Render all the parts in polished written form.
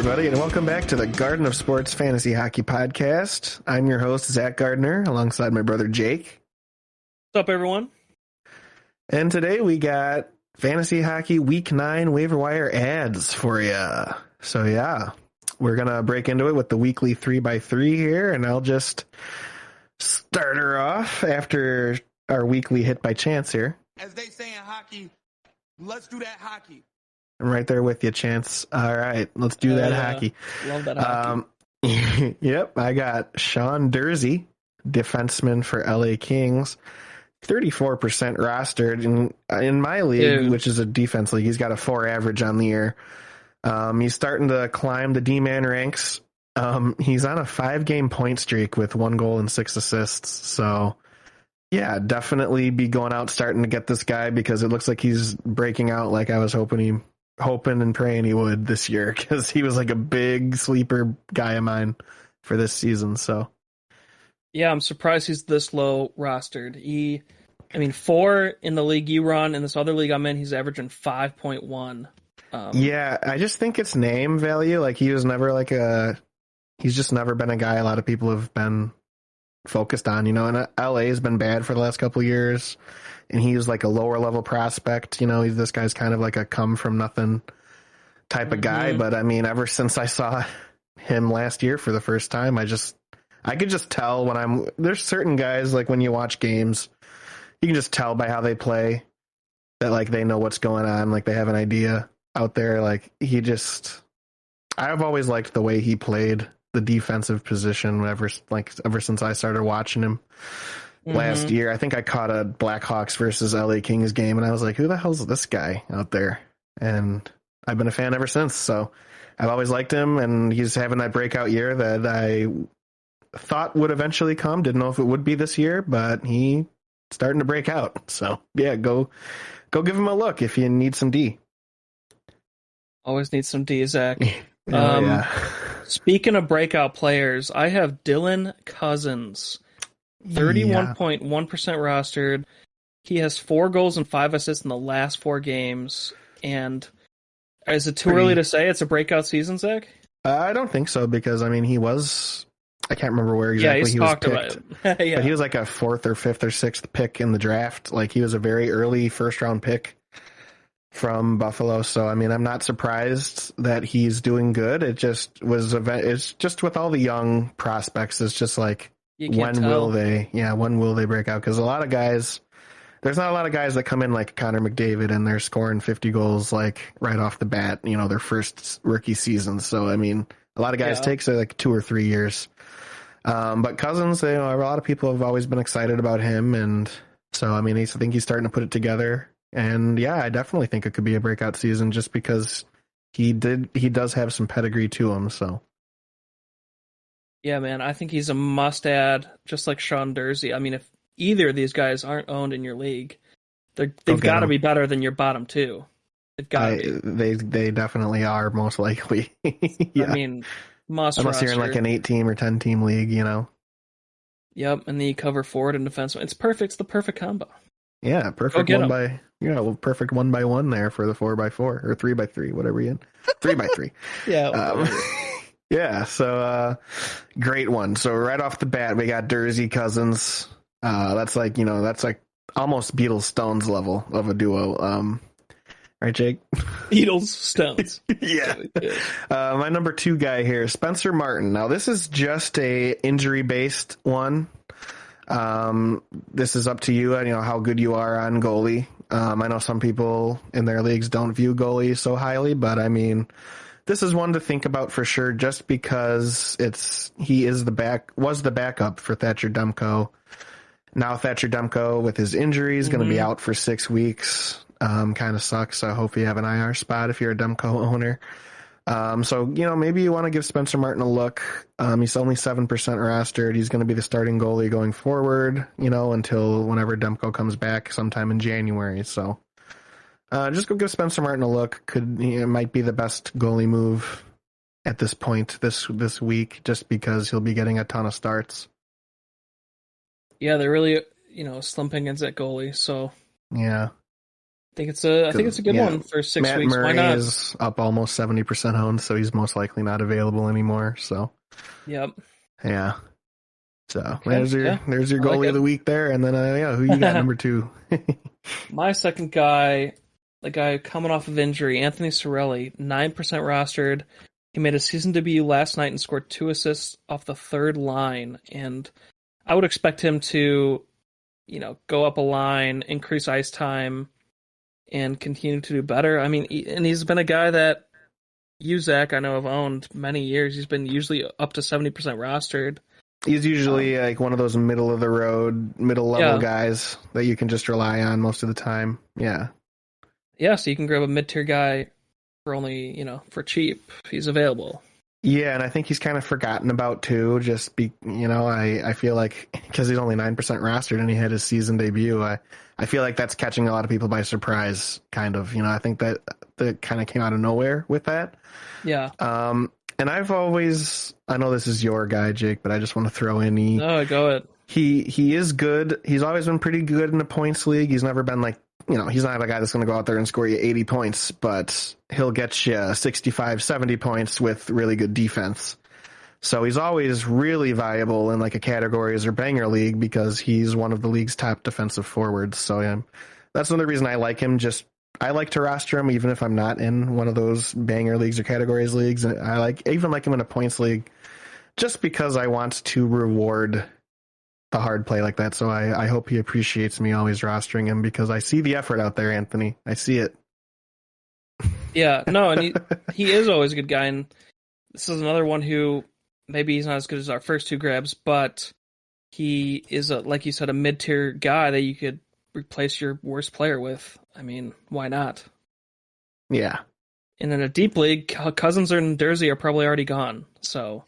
everybody, and welcome back to the Garden of Sports Fantasy Hockey Podcast. I'm your host, Zach Gardner, alongside my brother, Jake. What's up, everyone? And today we got Fantasy Hockey Week 9 waiver wire ads for you. So, yeah, we're going to break into it with the weekly 3x3 here, and I'll just start her off after our weekly hit by chance here. As they say in hockey, let's do that hockey. I'm right there with you, Chance. All right, let's do that hockey. Love that hockey. Yep, I got Sean Dursey, defenseman for LA Kings, 34% rostered in my league, which is a defense league. He's got a 4 average on the year. He's starting to climb the D-man ranks. He's on a 5-game point streak with 1 goal and 6 assists. So, yeah, definitely be going out starting to get this guy because it looks like he's breaking out like I was hoping and praying he would this year, because he was like a big sleeper guy of mine for this season. So yeah, I'm surprised he's this low rostered. 4 in the league you run, in this other league I'm in, he's averaging 5.1. Yeah, I just think it's name value. Like, he was never he's just never been a guy a lot of people have been focused on, and LA has been bad for the last couple of years. And he's like a lower level prospect. This guy's kind of like a come from nothing type of guy. But ever since I saw him last year for the first time, I could just tell there's certain guys, like when you watch games, you can just tell by how they play that like they know what's going on. Like they have an idea out there. Like I've always liked the way he played the defensive position ever since I started watching him. Last year, I think I caught a Blackhawks versus LA Kings game, and I was like, who the hell's this guy out there? And I've been a fan ever since. So I've always liked him, and he's having that breakout year that I thought would eventually come. Didn't know if it would be this year, but he's starting to break out. So, yeah, go give him a look if you need some D. Always need some D, Zach. Yeah. Speaking of breakout players, I have Dylan Cousins. 31.1% rostered. He has 4 goals and 5 assists in the last 4 games. And is it too early to say it's a breakout season, Zach? I don't think so, because he was, I can't remember where exactly he was picked. Yeah. But he was like a 4th or 5th or 6th pick in the draft. Like, he was a very early first round pick from Buffalo. So I'm not surprised that he's doing good. It's just with all the young prospects, it's just like, when will they break out? Because there's not a lot of guys that come in like Connor McDavid and they're scoring 50 goals like right off the bat, their first rookie season. So, a lot of guys takes like 2 or 3 years. But Cousins, a lot of people have always been excited about him. And so, I think he's starting to put it together. And yeah, I definitely think it could be a breakout season just because he does have some pedigree to him. So. Yeah, man, I think he's a must-add, just like Sean Dursey. If either of these guys aren't owned in your league, they've got to be better than your bottom 2. They've got to be. They definitely are, most likely. Yeah. Must Unless roster. you're in like an 8-team or 10-team league, Yep, and then you cover forward and defense. It's perfect. It's the perfect combo. Yeah, perfect perfect 1x1 there for the 4x4 or 3x3, whatever you in. 3x3. Yeah. Yeah, so great one. So right off the bat, we got Dursey, Cousins. That's like almost Beatles Stones level of a duo. Right, Jake? Beatles Stones. Yeah. My number 2 guy here, Spencer Martin. Now this is just a injury based one. This is up to you. How good you are on goalie. I know some people in their leagues don't view goalie so highly, but this is one to think about for sure, just because he was the backup for Thatcher Demko. Now Thatcher Demko with his injury is going to be out for 6 weeks. Kind of sucks. I hope you have an IR spot if you're a Demko owner. So maybe you want to give Spencer Martin a look. He's only 7% rostered. He's going to be the starting goalie going forward, until whenever Demko comes back sometime in January. So. Just go give Spencer Martin a look. It might be the best goalie move at this point this week, just because he'll be getting a ton of starts. Yeah, they're really, slumping at that goalie. So yeah, think it's a good one for 6 Matt weeks. Why Murray not? is up almost 70% owned, so he's most likely not available anymore. So Yep. yeah. So Okay, there's your yeah, I goalie like of the week there, and then who you got it. number 2? My second guy, the guy coming off of injury, Anthony Cirelli, 9% rostered. He made a season debut last night and scored 2 assists off the third line, and I would expect him to, go up a line, increase ice time, and continue to do better. I mean, and he's been a guy that you, Zach, I know have owned many years. He's been usually up to 70% rostered. He's usually like one of those middle of the road, middle level Yeah. guys that you can just rely on most of the time. Yeah. Yeah, so you can grab a mid-tier guy for only, for cheap. He's available. Yeah, and I think he's kind of forgotten about too. I feel like because he's only 9% rostered and he had his season debut, I feel like that's catching a lot of people by surprise. Kind of, I think that kind of came out of nowhere with that. Yeah. And I know this is your guy, Jake, but I just want to throw in No, go ahead. he is good. He's always been pretty good in the points league. He's never been like, he's not a guy that's going to go out there and score you 80 points, but he'll get you 65, 70 points with really good defense. So he's always really valuable in like a categories or banger league because he's one of the league's top defensive forwards. So yeah, that's another reason I like him. I like to roster him even if I'm not in one of those banger leagues or categories leagues. And I even like him in a points league just because I want to reward the hard play like that. So I hope he appreciates me always rostering him because I see the effort out there, Anthony. I see it. Yeah, no, and he is always a good guy. And this is another one who maybe he's not as good as our first 2 grabs, but he is, like you said, a mid-tier guy that you could replace your worst player with. I mean, why not? Yeah. And in a deep league, Cousins and Dursey are probably already gone. So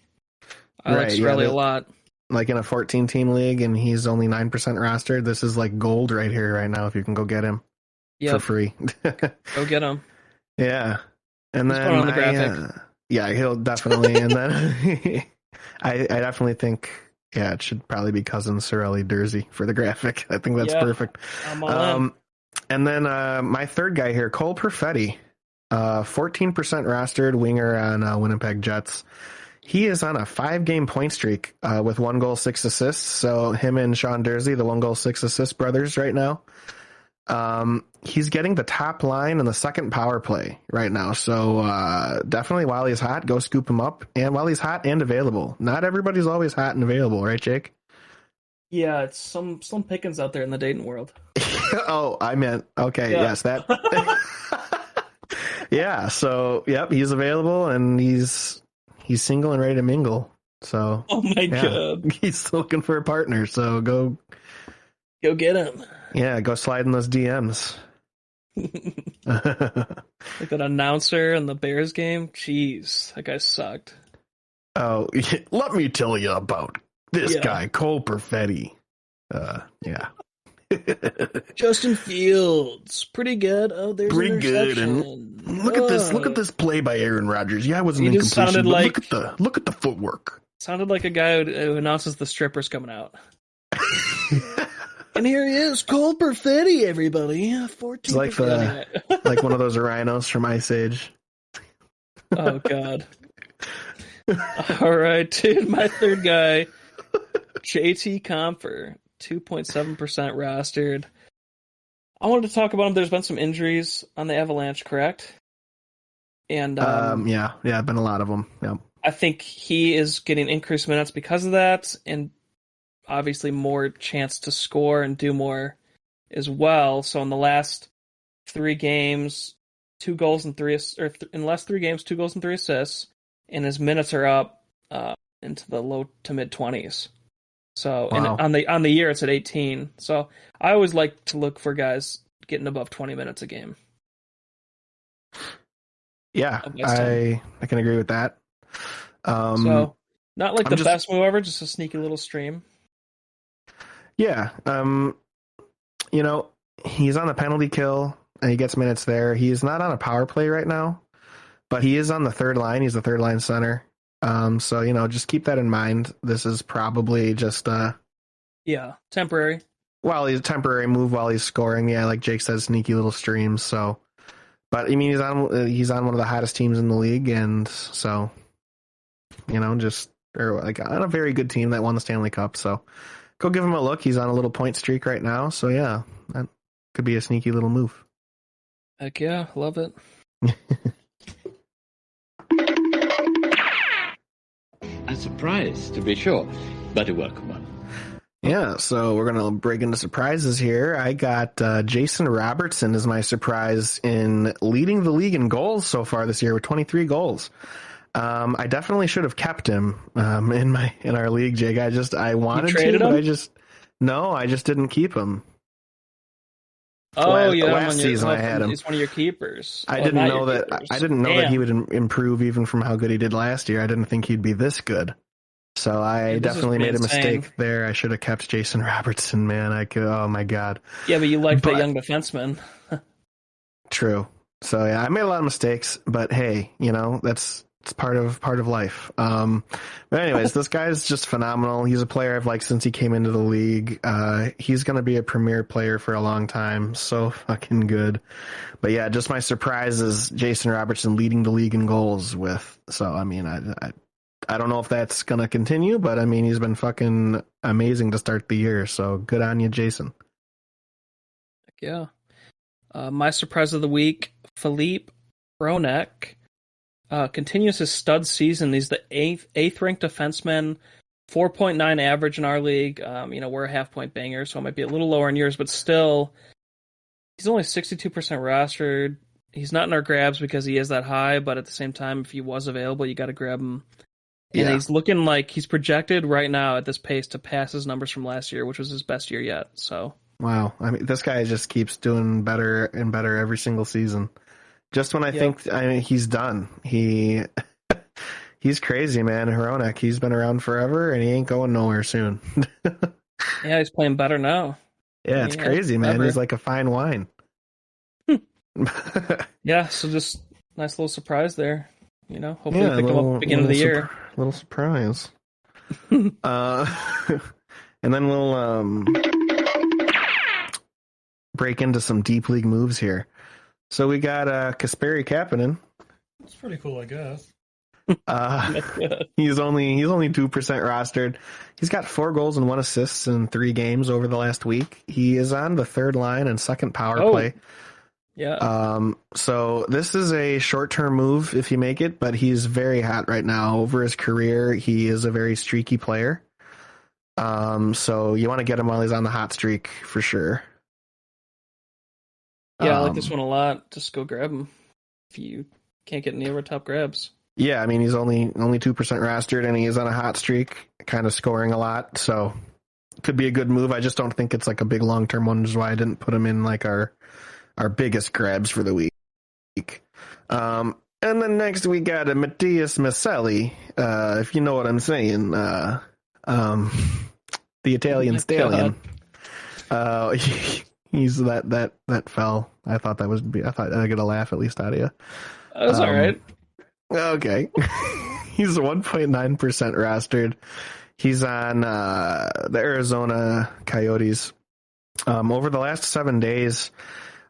I like Cirelli a lot. Like in a 14-team league, and he's only 9% rostered. This is like gold right here, right now. If you can go get him for free, go get him. Yeah, and He's then on the graphic. Yeah, he'll definitely. And then I definitely think it should probably be Cousins, Cirelli, Dursey for the graphic. I think that's perfect. I'm all in. And then my third guy here, Cole Perfetti, 14% rostered winger on Winnipeg Jets. He is on a 5-game point streak with 1 goal, 6 assists. So him and Sean Dursey, the 1 goal, 6 assist brothers right now. He's getting the top line in the second power play right now. So definitely while he's hot, go scoop him up. And while he's hot and available. Not everybody's always hot and available, right, Jake? Yeah, it's some pickings out there in the dating world. Oh, I meant, okay, Yeah. yes, that. Yeah, so, yep, he's available and he's single and ready to mingle. So, Oh my God. he's still looking for a partner. So go get him. Yeah, go slide in those DMs. Like that announcer in the Bears game. Jeez, that guy sucked. Oh, let me tell you about this guy, Cole Perfetti. Yeah. Justin Fields, pretty good. Oh, there's pretty an good. And look at this play by Aaron Rodgers. Yeah, I wasn't in completion. Sounded like, look at the footwork. Sounded like a guy who announces the strippers coming out. And here he is, Cole Perfetti, everybody. 14. It's like like one of those rhinos from Ice Age. Oh God. All right, dude. My third guy, JT Compher, 2.7% rostered. I wanted to talk about him. There's been some injuries on the Avalanche, correct? And yeah, been a lot of them. Yeah. I think he is getting increased minutes because of that, and obviously more chance to score and do more as well. So in the last 3 games, 2 goals and 3 in the last 3 games, 2 goals and 3 assists, and his minutes are up into the low to mid 20s. So wow. And on the year it's at 18. So I always like to look for guys getting above 20 minutes a game. Yeah, I can agree with that. So not like the best move ever, just a sneaky little stream. Yeah, he's on the penalty kill and he gets minutes there. He's not on a power play right now, but he is on the third line. He's the third line center. So just keep that in mind. This is probably just temporary. While he's a temporary move while he's scoring. Yeah, like Jake says, sneaky little streams. So, but I mean, he's on one of the hottest teams in the league, and so, or like on a very good team that won the Stanley Cup. So, go give him a look. He's on a little point streak right now. So yeah, that could be a sneaky little move. Heck yeah, love it. A surprise, to be sure, but a welcome one. Yeah, so we're going to break into surprises here. I got Jason Robertson as my surprise in leading the league in goals so far this year with 23 goals. I definitely should have kept him in our league, Jake. I wanted to, but I just didn't keep him. Oh, last season I had him. He's one of your keepers. I didn't know that he would improve even from how good he did last year. I didn't think he'd be this good. So I definitely made a mistake there. I should have kept Jason Robertson, man. Oh my God. Yeah, but you like that young defenseman. True. So yeah, I made a lot of mistakes, but hey, it's part of life. But anyways, this guy is just phenomenal. He's a player I've liked since he came into the league. He's going to be a premier player for a long time. So fucking good. But yeah, just my surprise is Jason Robertson leading the league in goals with. So, I mean, I don't know if that's going to continue, but I mean, he's been fucking amazing to start the year. So good on you, Jason. Yeah. My surprise of the week, Philippe Bronek. Continues his stud season. He's the eighth ranked defenseman, 4.9 average in our league. We're a half-point banger, so it might be a little lower in yours, but still, he's only 62% rostered. He's not in our grabs because he is that high, but at the same time, if he was available, you got to grab him. And he's looking like he's projected right now at this pace to pass his numbers from last year, which was his best year yet. So wow, I mean, this guy just keeps doing better and better every single season. Just when I think he's done, he's crazy, man. Hronek, he's been around forever, and he ain't going nowhere soon. Yeah, he's playing better now. Yeah, it's crazy, man. He's like a fine wine. Yeah, so just nice little surprise there. Hopefully pick him up at the beginning of the year. Little surprise. And then we'll break into some deep league moves here. So we got Kasperi Kapanen. It's pretty cool, I guess. He's only 2% rostered. He's got 4 goals and 1 assist in 3 games over the last week. He is on the third line and second power play. Yeah. So this is a short-term move if you make it, but he's very hot right now. Over his career, he is a very streaky player. So you want to get him while he's on the hot streak for sure. Yeah, I like this one a lot. Just go grab him if you can't get any of our top grabs. Yeah, I mean, he's only 2% rostered, and he is on a hot streak, kind of scoring a lot. So could be a good move. I just don't think it's like a big long-term one, which is why I didn't put him in like our biggest grabs for the week. And then next we got a Matthias Maselli, if you know what I'm saying. The Italian stallion. He's that fell. I thought I'd get a laugh at least out of you. That was all right. Okay. He's 1.9% rostered. He's on the Arizona Coyotes. Over the last 7 days,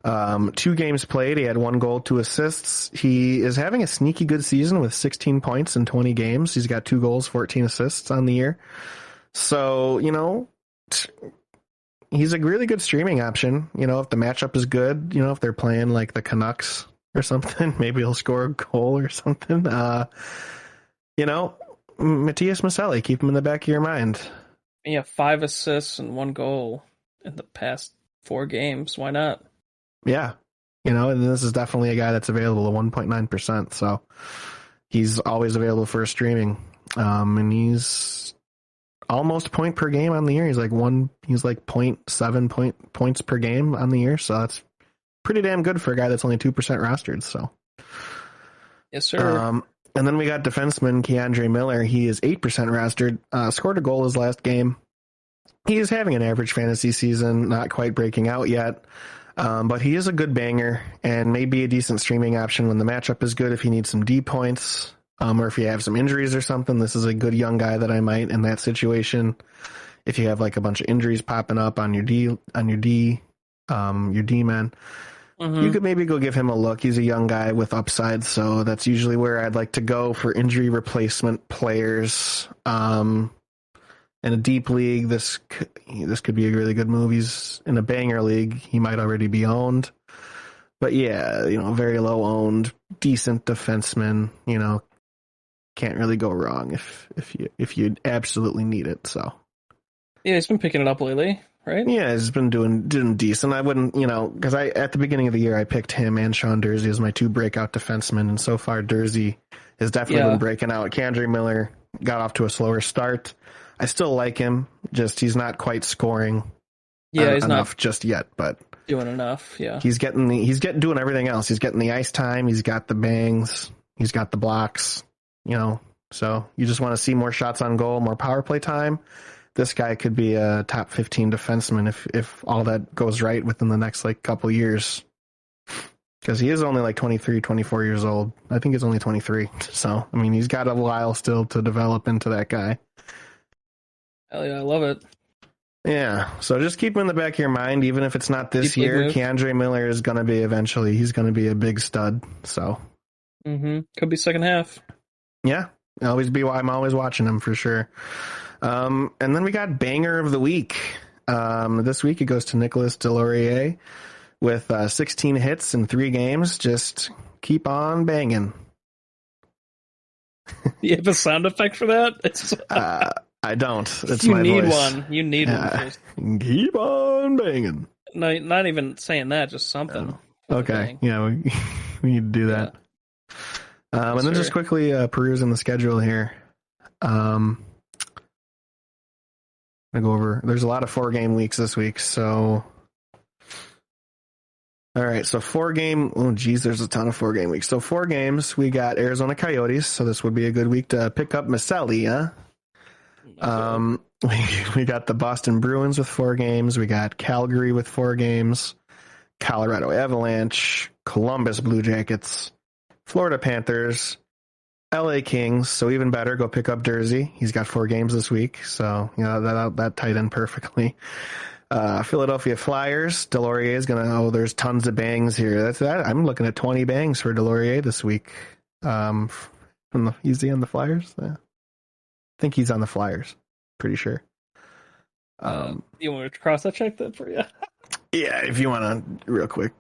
2 games played, he had 1 goal, 2 assists. He is having a sneaky good season with 16 points in 20 games. He's got 2 goals, 14 assists on the year. So, he's a really good streaming option. If the matchup is good, if they're playing like the Canucks or something, maybe he'll score a goal or something. Matthias Maselli, keep him in the back of your mind. Yeah, 5 assists and 1 goal in the past 4 games. Why not? Yeah. And this is definitely a guy that's available at 1.9%. So he's always available for streaming. And he's almost point per game on the year. He's like 0.7 points per game on the year. So that's pretty damn good for a guy that's only 2% rostered. So yes, sir. And then we got defenseman Keandre Miller. He is 8% rostered. Scored a goal his last game. He is having an average fantasy season, not quite breaking out yet. But he is a good banger and maybe a decent streaming option when the matchup is good if you need some D points. Or if you have some injuries or something, this is a good young guy that I might, in that situation, if you have like a bunch of injuries popping up on your D man, you could maybe go give him a look. He's a young guy with upside, so that's usually where I'd like to go for injury replacement players. In a deep league, this could be a really good move. He's in a banger league. He might already be owned. But yeah, very low owned, decent defenseman, can't really go wrong if you absolutely need it. So yeah, he's been picking it up lately, right? Yeah, he's been doing decent. I wouldn't, because at the beginning of the year I picked him and Sean Dursey as my 2 breakout defensemen, and so far Dursey has definitely been breaking out. K'Andre Miller got off to a slower start. I still like him, just he's not quite scoring he's enough not just yet, but doing enough. Yeah, he's doing everything else. He's getting the ice time, he's got the bangs, he's got the blocks, so you just want to see more shots on goal, more power play time. This guy could be a top 15 defenseman if all that goes right within the next couple years. Because he is only 23, 24 years old. I think he's only 23. So, he's got a while still to develop into that guy. Hell yeah, I love it. Yeah, so just keep him in the back of your mind, even if it's not this year. K'Andre Miller is going to be eventually. He's going to be a big stud. So, could be second half. Yeah, I'm always watching him for sure. And then we got banger of the week. This week it goes to Nicolas Delorier with 16 hits in 3 games. Just keep on banging. You have a sound effect for that? I don't. It's you my need voice. one. You need one first. Keep on banging. No, not even saying that. Just something. Okay. Yeah, we need to do that. And then just quickly perusing the schedule here. I go over. There's a lot of 4-game weeks this week, so. All right, so 4-game. Oh, geez, there's a ton of 4-game weeks. So 4 games. We got Arizona Coyotes, so this would be a good week to pick up Maselli, huh? We got the Boston Bruins with 4 games. We got Calgary with 4 games. Colorado Avalanche, Columbus Blue Jackets, Florida Panthers, LA Kings. So even better, go pick up Dursey. He's got 4 games this week, so that tied in perfectly. Philadelphia Flyers. Delorier is gonna. Oh, there's tons of bangs here. I'm looking at 20 bangs for Delorier this week. Is he on the Flyers? Yeah. I think he's on the Flyers. Pretty sure. You want me to cross that check that for you? Yeah, if you want to, real quick.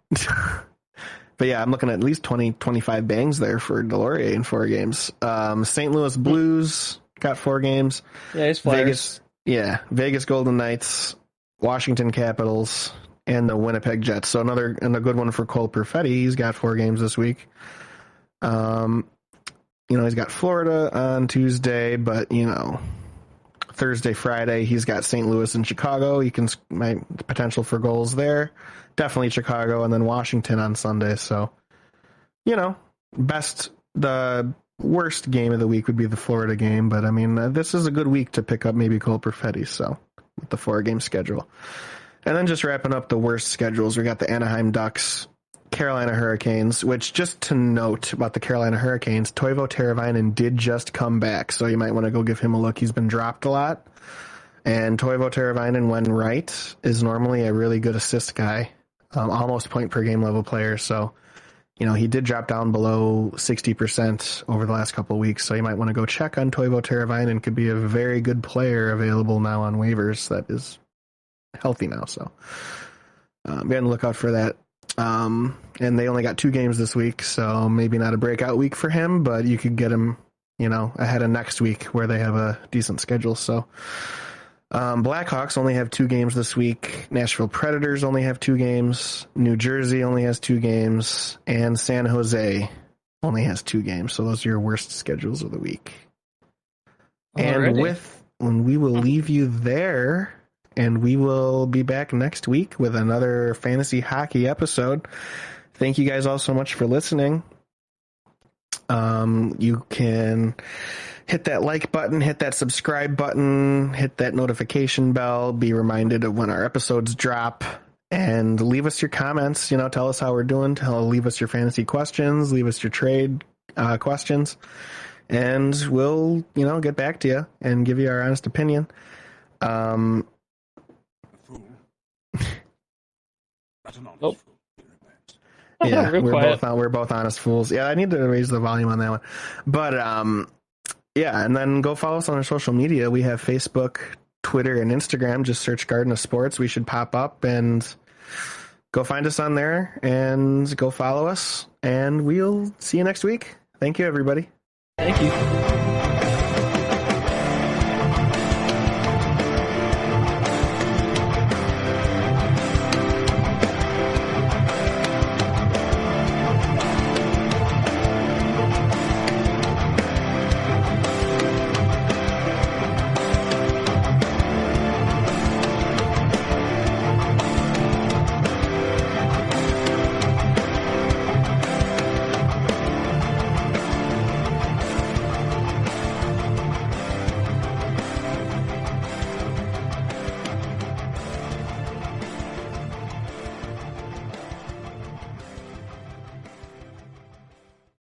But yeah, I'm looking at least 20, 25 bangs there for Delorier in 4 games. St. Louis Blues got 4 games. Yeah, he's Flyers. Vegas Golden Knights, Washington Capitals, and the Winnipeg Jets. So a good one for Cole Perfetti. He's got 4 games this week. He's got Florida on Tuesday, but Thursday, Friday, he's got St. Louis and Chicago. Might potential for goals there. Definitely Chicago, and then Washington on Sunday. So, the worst game of the week would be the Florida game. But this is a good week to pick up maybe Cole Perfetti. So, with the 4-game schedule, and then just wrapping up the worst schedules, we got the Anaheim Ducks, Carolina Hurricanes. Which, just to note about the Carolina Hurricanes, Toivo Teravainen did just come back, so you might want to go give him a look. He's been dropped a lot, and Toivo Teravainen, when right, is normally a really good assist guy, almost point per game level player. So, he did drop down below 60% over the last couple of weeks, so you might want to go check on Toivo Teravainen. Could be a very good player available now on waivers that is healthy now. So, be on the lookout for that. And they only got 2 games this week, so maybe not a breakout week for him, but you could get him, ahead of next week where they have a decent schedule. So, Blackhawks only have 2 games this week. Nashville Predators only have 2 games. New Jersey only has 2 games, and San Jose only has 2 games. So those are your worst schedules of the week. Alrighty. And we will leave you there. And we will be back next week with another fantasy hockey episode. Thank you guys all so much for listening. You can hit that like button, hit that subscribe button, hit that notification bell, be reminded of when our episodes drop, and leave us your comments. Tell us how we're doing. Leave us your fantasy questions, leave us your trade questions, and we'll, get back to you and give you our honest opinion. Um, Fool. That's an honest Nope. fool. yeah, Real quiet. we're both honest fools. Yeah, I need to raise the volume on that one. But yeah, and then go follow us on our social media. We have Facebook, Twitter, and Instagram. Just search Garden of Sports. We should pop up, and go find us on there and go follow us. And we'll see you next week. Thank you, everybody. Thank you.